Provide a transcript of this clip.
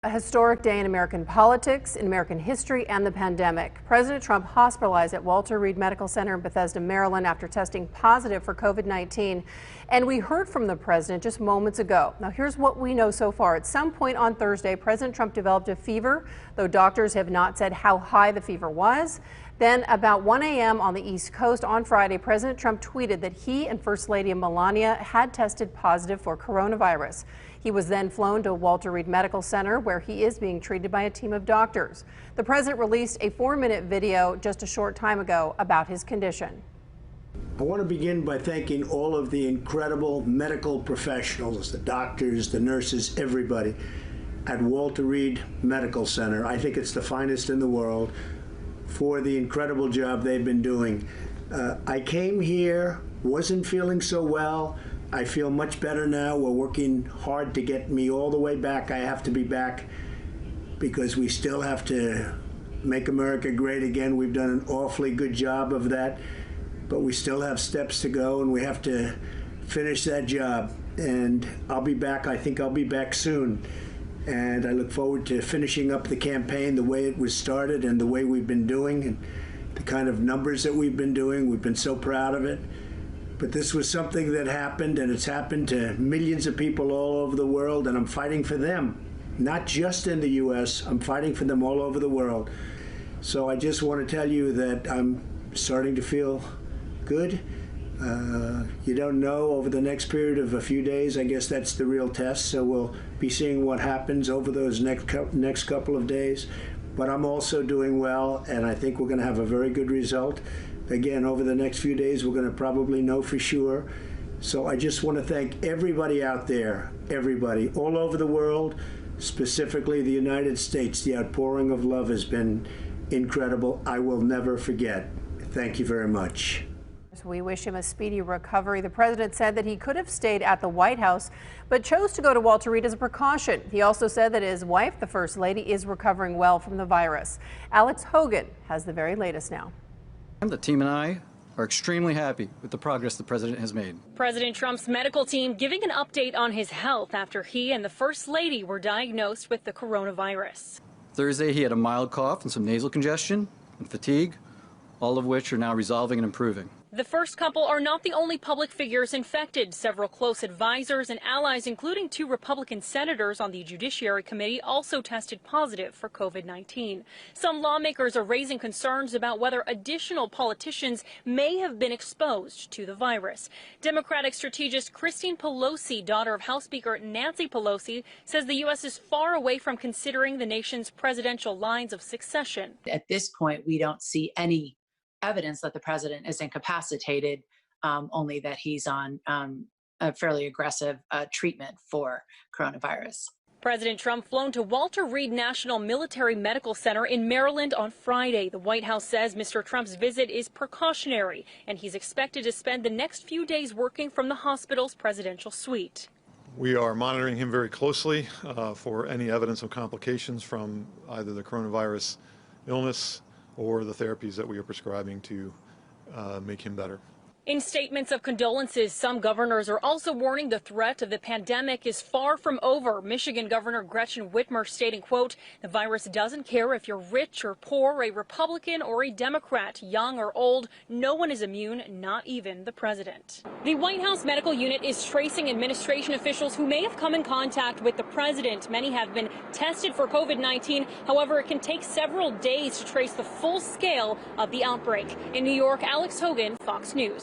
A historic day in American politics, in American history, and the pandemic. President Trump hospitalized at Walter Reed Medical Center in Bethesda, Maryland after testing positive for COVID-19. And we heard from the president just moments ago. Now, here's what we know so far. At some point on Thursday, President Trump developed a fever, though doctors have not said how high the fever was. Then, about 1 a.m. on the East Coast on Friday, President Trump tweeted that he and First Lady Melania had tested positive for coronavirus. He was then flown to Walter Reed Medical Center, where he is being treated by a team of doctors. The president released a 4-minute video just a short time ago about his condition. I want to begin by thanking all of the incredible medical professionals, the doctors, the nurses, everybody at Walter Reed Medical Center. I think it's the finest in the world, for the incredible job they've been doing. I came here, wasn't feeling so well. I feel much better now. We're working hard to get me all the way back. I have to be back because we still have to make America great again. We've done an awfully good job of that, but we still have steps to go, and we have to finish that job. And I'll be back. I think I'll be back soon. And I look forward to finishing up the campaign the way it was started and the way we've been doing and the kind of numbers that we've been doing. We've been so proud of it. But this was something that happened, and it's happened to millions of people all over the world, and I'm fighting for them, not just in the U.S. I'm fighting for them all over the world. So I just want to tell you that I'm starting to feel good. You don't know over the next period of a few days. I guess that's the real test. So we'll be seeing what happens over those next couple of days. But I'm also doing well, and I think we're going to have a very good result. Again, over the next few days, we're going to probably know for sure. So I just want to thank everybody out there, everybody, all over the world, specifically the United States. The outpouring of love has been incredible. I will never forget. Thank you very much. We wish him a speedy recovery. The president said that he could have stayed at the White House, but chose to go to Walter Reed as a precaution. He also said that his wife, the First Lady, is recovering well from the virus. Alex Hogan has the very latest now. The team and I are extremely happy with the progress the president has made. President Trump's medical team giving an update on his health after he and the First Lady were diagnosed with the coronavirus. Thursday, he had a mild cough and some nasal congestion and fatigue, all of which are now resolving and improving. The first couple are not the only public figures infected. Several close advisors and allies, including 2 Republican senators on the Judiciary Committee, also tested positive for COVID-19. Some lawmakers are raising concerns about whether additional politicians may have been exposed to the virus. Democratic strategist Christine Pelosi, daughter of House Speaker Nancy Pelosi, says the U.S. is far away from considering the nation's presidential lines of succession. At this point, we don't see any evidence that the president is incapacitated, only that he's on a fairly aggressive treatment for coronavirus. President Trump flown to Walter Reed National Military Medical Center in Maryland on Friday. The White House says Mr. Trump's visit is precautionary, and he's expected to spend the next few days working from the hospital's presidential suite. We are monitoring him very closely for any evidence of complications from either the coronavirus illness or the therapies that we are prescribing to make him better. In statements of condolences, some governors are also warning the threat of the pandemic is far from over. Michigan Governor Gretchen Whitmer stating, quote, "The virus doesn't care if you're rich or poor, a Republican or a Democrat, young or old. No one is immune, not even the president." The White House medical unit is tracing administration officials who may have come in contact with the president. Many have been tested for COVID-19. However, it can take several days to trace the full scale of the outbreak. In New York, Alex Hogan, Fox News.